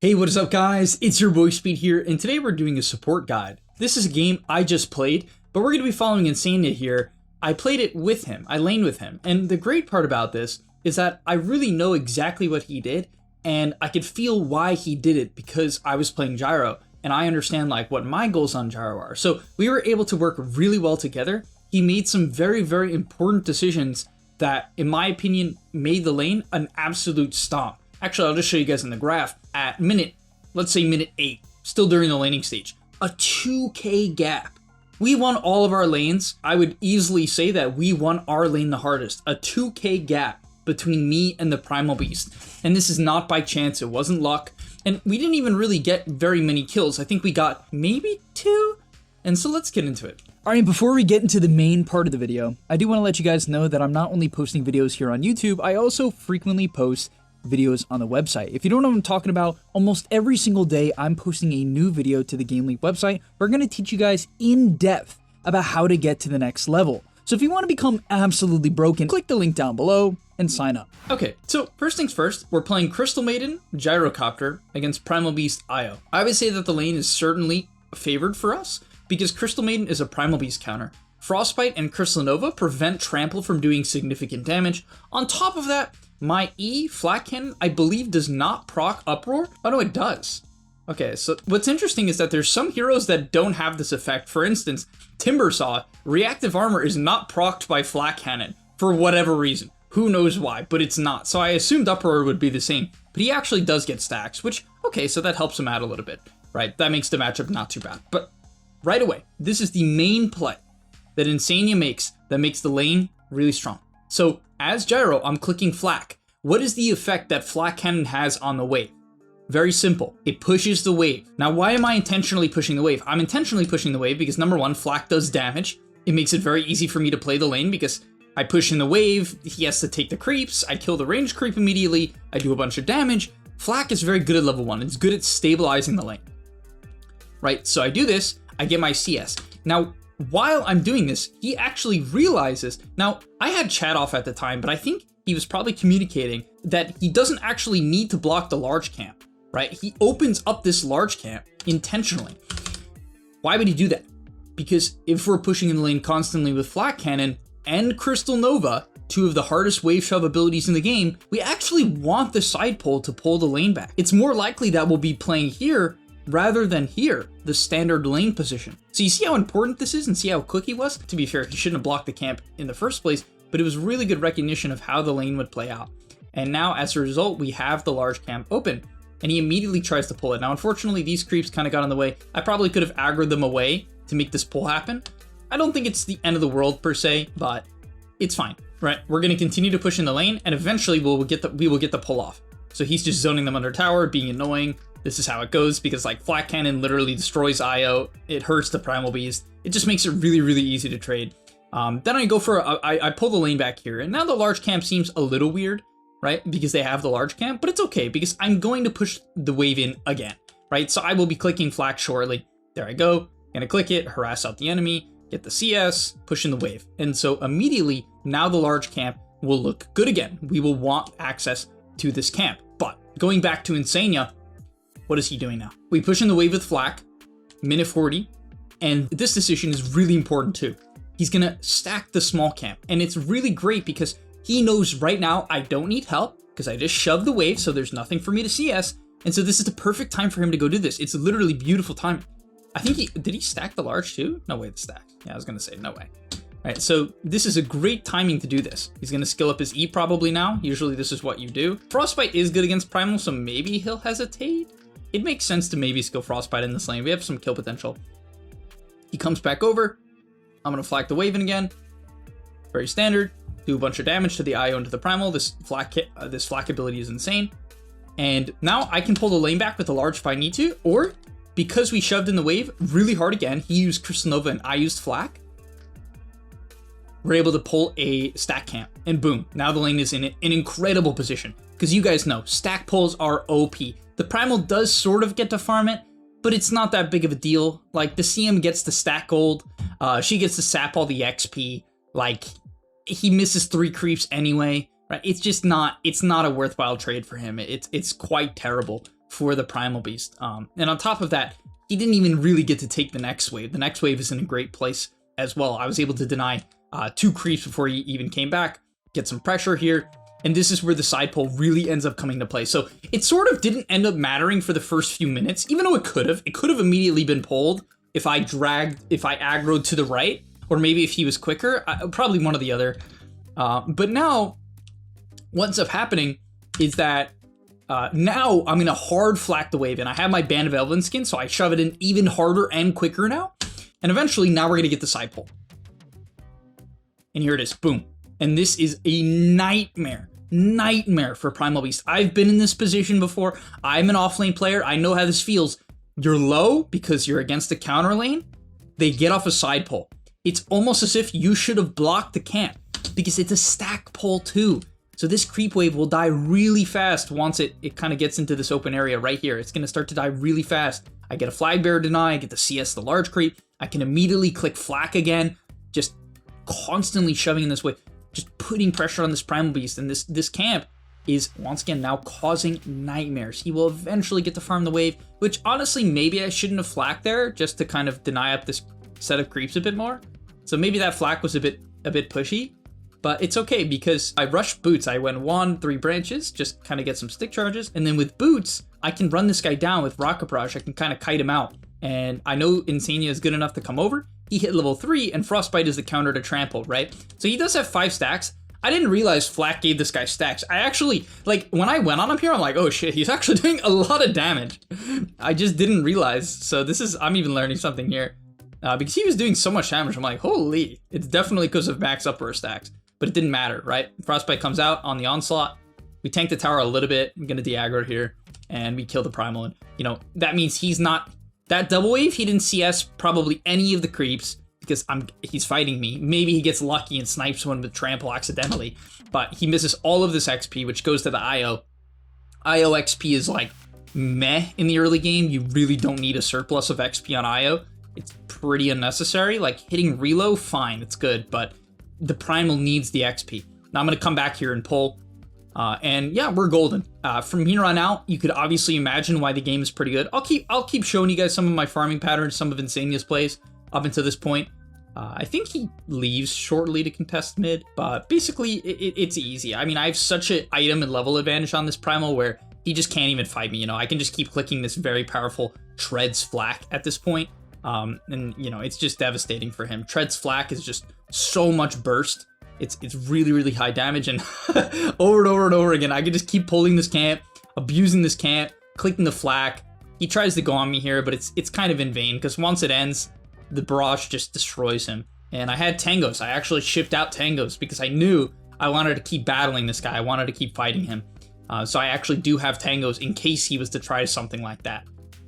Hey, what is up guys? It's your boy Speed here, and today we're doing a support guide. This is a game I just played, but we're going to be following Insania here. I played it with him, I laned with him, and the great part about this is that I really know exactly what he did, and I could feel why he did it because I was playing Gyro, and I understand like what my goals on Gyro are. So we were able to work really well together. He made some very, very important decisions that, in my opinion, made the lane an absolute stomp. Actually, I'll just show you guys in the graph. At let's say minute 8, still during the laning stage, a 2k gap. We won all of our lanes. I would easily say that we won our lane the hardest. A 2k gap between me and the Primal Beast. And this is not by chance, it wasn't luck. And we didn't even really get very many kills. I think we got maybe 2. And so let's get into it. Alright, before we get into the main part of the video, I do want to let you guys know that I'm not only posting videos here on YouTube, I also frequently post videos on the website. If you don't know what I'm talking about, almost every single day I'm posting a new video to the gameleap website. We're going to teach you guys in depth about how to get to the next level. So if you want to become absolutely broken, click the link down below and sign up. Okay, so first things first, we're playing Crystal Maiden, Gyrocopter against Primal Beast Io. I would say that the lane is certainly favored for us because Crystal Maiden is a Primal Beast counter. Frostbite and Crystal Nova prevent Trample from doing significant damage. On top of that, my E, Flat Cannon, I believe does not proc Uproar. Oh no, it does. Okay, so what's interesting is that there's some heroes that don't have this effect. For instance, Timbersaw, Reactive Armor is not procced by Flat Cannon for whatever reason. Who knows why, but it's not. So I assumed Uproar would be the same, but he actually does get stacks, which, okay, so that helps him out a little bit, right? That makes the matchup not too bad. But right away, this is the main play that Insania makes that makes the lane really strong. So as Gyro, I'm clicking Flak. What is the effect that Flak Cannon has on the wave? Very simple. It pushes the wave. Now, why am I intentionally pushing the wave? I'm intentionally pushing the wave because number one, Flak does damage. It makes it very easy for me to play the lane because I push in the wave, he has to take the creeps, I kill the range creep immediately, I do a bunch of damage. Flak is very good at level 1. It's good at stabilizing the lane. Right, so I do this, I get my CS. Now, while I'm doing this, he actually realizes, now I had chat off at the time, but I think he was probably communicating that he doesn't actually need to block the large camp, right? He opens up this large camp intentionally. Why would he do that? Because if we're pushing in the lane constantly with Flat Cannon and Crystal Nova, two of the hardest wave shove abilities in the game, we actually want the side pull to pull the lane back. It's more likely that we'll be playing here rather than here, the standard lane position. So you see how important this is and see how quick he was? To be fair, he shouldn't have blocked the camp in the first place, but it was really good recognition of how the lane would play out. And now as a result, we have the large camp open and he immediately tries to pull it. Now, unfortunately, these creeps kind of got in the way. I probably could have aggroed them away to make this pull happen. I don't think it's the end of the world per se, but it's fine, right? We're going to continue to push in the lane and eventually we will get the pull off. So he's just zoning them under tower, being annoying. This is how it goes because like Flat Cannon literally destroys Io. It hurts the Primal Beast. It just makes it really, really easy to trade. Then I go for, I pull the lane back here and now the large camp seems a little weird, right? Because they have the large camp, but it's okay because I'm going to push the wave in again, right? So I will be clicking Flak shortly. There I go. Gonna click it, harass out the enemy, get the CS, push in the wave. And so immediately now the large camp will look good again. We will want access to this camp. But going back to Insania, what is he doing now? We push in the wave with Flak, minute 40, and this decision is really important too. He's gonna stack the small camp, and it's really great because he knows right now I don't need help because I just shoved the wave, so there's nothing for me to CS, and so this is the perfect time for him to go do this. It's literally beautiful timing. I think did he stack the large too? No way, the stack. Yeah, I was gonna say no way. All right, so this is a great timing to do this. He's gonna skill up his E probably now. Usually this is what you do. Frostbite is good against Primal, so maybe he'll hesitate. It makes sense to maybe skill Frostbite in this lane. We have some kill potential. He comes back over. I'm gonna flag the wave in again. Very standard. Do a bunch of damage to the Io and to the Primal. This flak ability is insane. And now I can pull the lane back with the large if I need to, or because we shoved in the wave really hard again, he used Crystal Nova and I used Flak, we're able to pull a stack camp, and boom, now the lane is in an incredible position. Because you guys know, stack pulls are OP. The Primal does sort of get to farm it, but it's not that big of a deal. Like, the CM gets to stack gold, she gets to sap all the XP, like, he misses 3 creeps anyway, right? It's just not, it's not a worthwhile trade for him. It's quite terrible. for the Primal Beast. And on top of that, he didn't even really get to take the next wave. The next wave is in a great place as well. I was able to deny 2 creeps before he even came back, get some pressure here, and this is where the side pull really ends up coming to play. So it sort of didn't end up mattering for the first few minutes, even though it could have. It could have immediately been pulled if I aggroed to the right, or maybe if he was quicker, probably one or the other. But now, what ends up happening is that now I'm gonna hard flak the wave, and I have my Band of Elven Skin, so I shove it in even harder and quicker now. And eventually, now we're gonna get the side pull. And here it is, boom. And this is a nightmare for Primal Beast. I've been in this position before. I'm an offlane player. I know how this feels. You're low because you're against the counter lane. They get off a side pull. It's almost as if you should have blocked the camp because it's a stack pull too. So this creep wave will die really fast once it kind of gets into this open area right here. It's going to start to die really fast. I get a flag bearer deny, I get the CS, the large creep. I can immediately click flak again, just constantly shoving in this wave, just putting pressure on this Primal Beast. And this camp is once again now causing nightmares. He will eventually get to farm the wave, which honestly, maybe I shouldn't have flaked there just to kind of deny up this set of creeps a bit more. So maybe that flak was a bit pushy. But it's okay because I rushed boots. I went 1, 3 branches, just kind of get some stick charges. And then with boots, I can run this guy down with rocket barrage. I can kind of kite him out. And I know Insania is good enough to come over. He hit level 3 and Frostbite is the counter to trample, right? So he does have 5 stacks. I didn't realize Flak gave this guy stacks. I actually, like, when I went on him here, I'm like, oh shit, he's actually doing a lot of damage. I just didn't realize. So I'm even learning something here. Because he was doing so much damage, I'm like, holy, it's definitely because of max upper stacks. But it didn't matter, right? Frostbite comes out on the onslaught. We tank the tower a little bit. I'm gonna de-aggro here, and we kill the primal. And that means he's not that double wave. He didn't CS probably any of the creeps because he's fighting me. Maybe he gets lucky and snipes one with trample accidentally, but he misses all of this XP, which goes to the IO. IO XP is like meh in the early game. You really don't need a surplus of XP on IO. It's pretty unnecessary. Like hitting reload, fine, it's good, but the primal needs the XP. Now I'm going to come back here and pull. And yeah, we're golden. From here on out, you could obviously imagine why the game is pretty good. I'll keep showing you guys some of my farming patterns, some of Insania's plays up until this point. I think he leaves shortly to contest mid, but basically it's easy. I mean, I have such an item and level advantage on this primal where he just can't even fight me. I can just keep clicking this very powerful Treads Flak at this point. And it's just devastating for him. Treads Flak is just so much burst. It's really, really high damage, and over and over and over again, I can just keep pulling this camp, abusing this camp, clicking the flak. He tries to go on me here, but it's kind of in vain, because once it ends, the barrage just destroys him. And I had tangos. I actually shipped out tangos, because I knew I wanted to keep battling this guy. I wanted to keep fighting him. So I actually do have tangos in case he was to try something like that.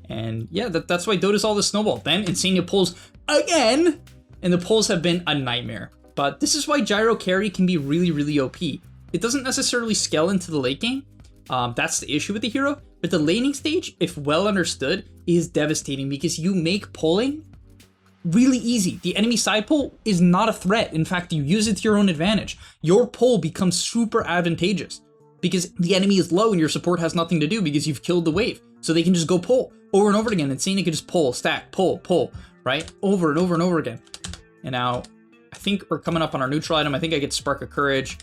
And yeah, that's why Dota's all the snowball. Then Insania pulls again, and the pulls have been a nightmare. But this is why Gyro Carry can be really, really OP. It doesn't necessarily scale into the late game. That's the issue with the hero. But the laning stage, if well understood, is devastating because you make pulling really easy. The enemy side pull is not a threat. In fact, you use it to your own advantage. Your pull becomes super advantageous because the enemy is low and your support has nothing to do because you've killed the wave. So they can just go pull over and over again. And Insania can just pull, stack, pull, right? Over and over and over again. And now I think we're coming up on our neutral item. I think I get Spark of Courage.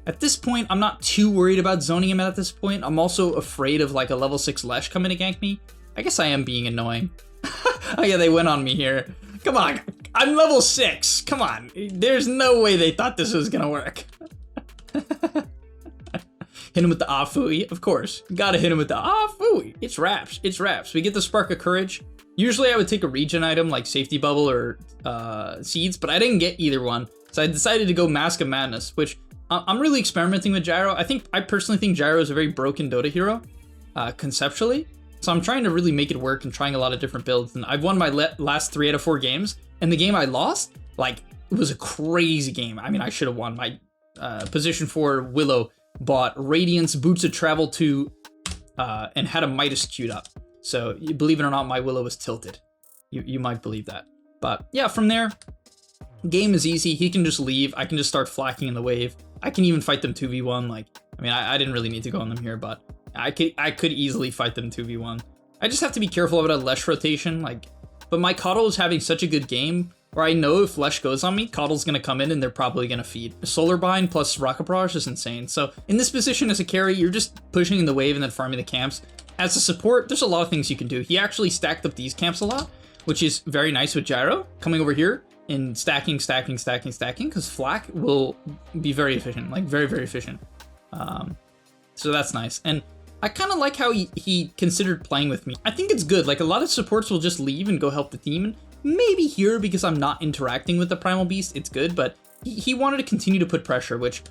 At this point, I'm not too worried about zoning him at this point. I'm also afraid of like a level 6 Lesh coming to gank me. I guess I am being annoying. Oh yeah, they went on me here. Come on, I'm level 6. Come on, there's no way they thought this was gonna work. Hit him with the Afui, of course. Gotta hit him with the Afui. It's wraps, it's wraps. We get the Spark of Courage. Usually I would take a regen item like Safety Bubble or Seeds, but I didn't get either one. So I decided to go Mask of Madness, which I'm really experimenting with Gyro. I personally think Gyro is a very broken Dota hero, conceptually. So I'm trying to really make it work and trying a lot of different builds. And I've won my last 3 out of 4 games. And the game I lost, like, it was a crazy game. I mean, I should have won. My position 4 Willow bought Radiance, Boots of Travel 2, and had a Midas queued up. So believe it or not, my Willow was tilted. You might believe that. But yeah, from there, game is easy. He can just leave. I can just start flacking in the wave. I can even fight them 2v1. Like, I mean, I didn't really need to go on them here, but I could easily fight them 2v1. I just have to be careful about a Lesh rotation, like, but my Coddle is having such a good game where I know if Lesh goes on me, Coddle's gonna come in and they're probably gonna feed. Solar Bind plus Rocket Barrage is insane. So in this position as a carry, you're just pushing in the wave and then farming the camps. As a support, there's a lot of things you can do. He actually stacked up these camps a lot, which is very nice with Gyro coming over here and stacking, because Flak will be very efficient, like very, very efficient. So that's nice. And I kind of like how he considered playing with me. I think it's good. Like, a lot of supports will just leave and go help the team. And maybe here, because I'm not interacting with the Primal Beast, it's good. But he wanted to continue to put pressure, which,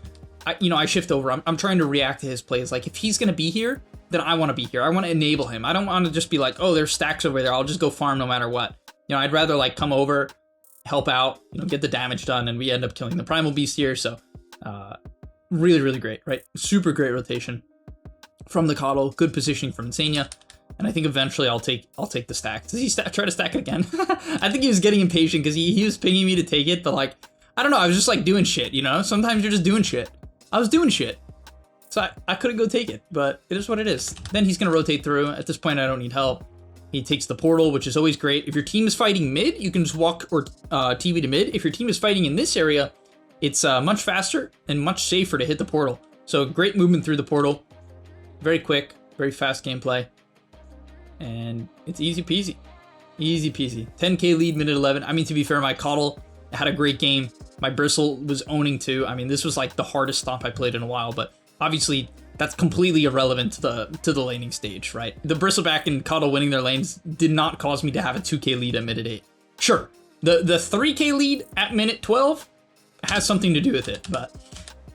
I shift over. I'm trying to react to his plays. Like, if he's going to be here, then I want to be here. I want to enable him. I don't want to just be like, oh, there's stacks over there. I'll just go farm no matter what. I'd rather, like, come over, help out, get the damage done, and we end up killing the Primal Beast here. So, really, really great, right? Super great rotation from the Coddle, good positioning from Insania, and I think eventually I'll take the stack. Does he try to stack it again? I think he was getting impatient because he was pinging me to take it, but like, I don't know, I was just like doing shit, Sometimes you're just doing shit. I was doing shit. So I couldn't go take it, but it is what it is. Then he's gonna rotate through. At this point, I don't need help. He takes the portal, which is always great. If your team is fighting mid, you can just walk or TV to mid. If your team is fighting in this area, it's much faster and much safer to hit the portal. So great movement through the portal. Very quick, very fast gameplay. And it's easy peasy. Easy peasy. 10k lead, minute 11. I mean, to be fair, my Coddle had a great game. My Bristle was owning too. I mean, this was like the hardest stomp I played in a while, but obviously that's completely irrelevant to the laning stage, right? The Bristleback and Coddle winning their lanes did not cause me to have a 2k lead at minute 8. Sure, the 3k lead at minute 12 has something to do with it, but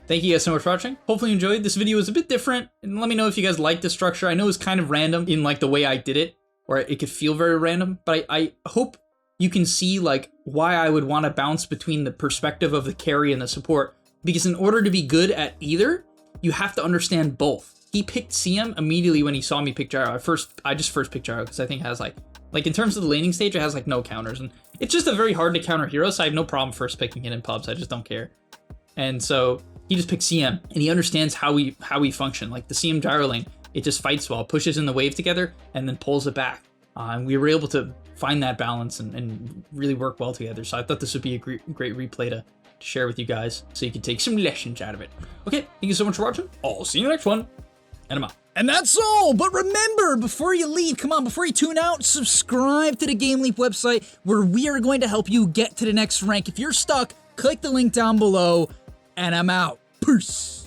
thank you guys so much for watching. Hopefully you enjoyed. This video was a bit different, and let me know if you guys like the structure. I know it's kind of random in like the way I did it, or it could feel very random, but I hope you can see like why I would want to bounce between the perspective of the carry and the support, because in order to be good at either, you have to understand both. He picked CM immediately when he saw me pick Gyro. I just first picked Gyro because I think it has like in terms of the laning stage, it has like no counters, and it's just a very hard to counter hero, so I have no problem first picking it in pubs. I just don't care. And so he just picked CM, and he understands how we function. Like the CM Gyro lane, it just fights well, pushes in the wave together, and then pulls it back. And we were able to find that balance and really work well together. So I thought this would be a great replay to share with you guys, so you can take some lessons out of it. Okay, thank you so much for watching. I'll see you in the next one, and I'm out. And that's all, but remember, before you leave, before you tune out, subscribe to the GameLeap website, where we are going to help you get to the next rank. If you're stuck, click the link down below, and I'm out. Peace.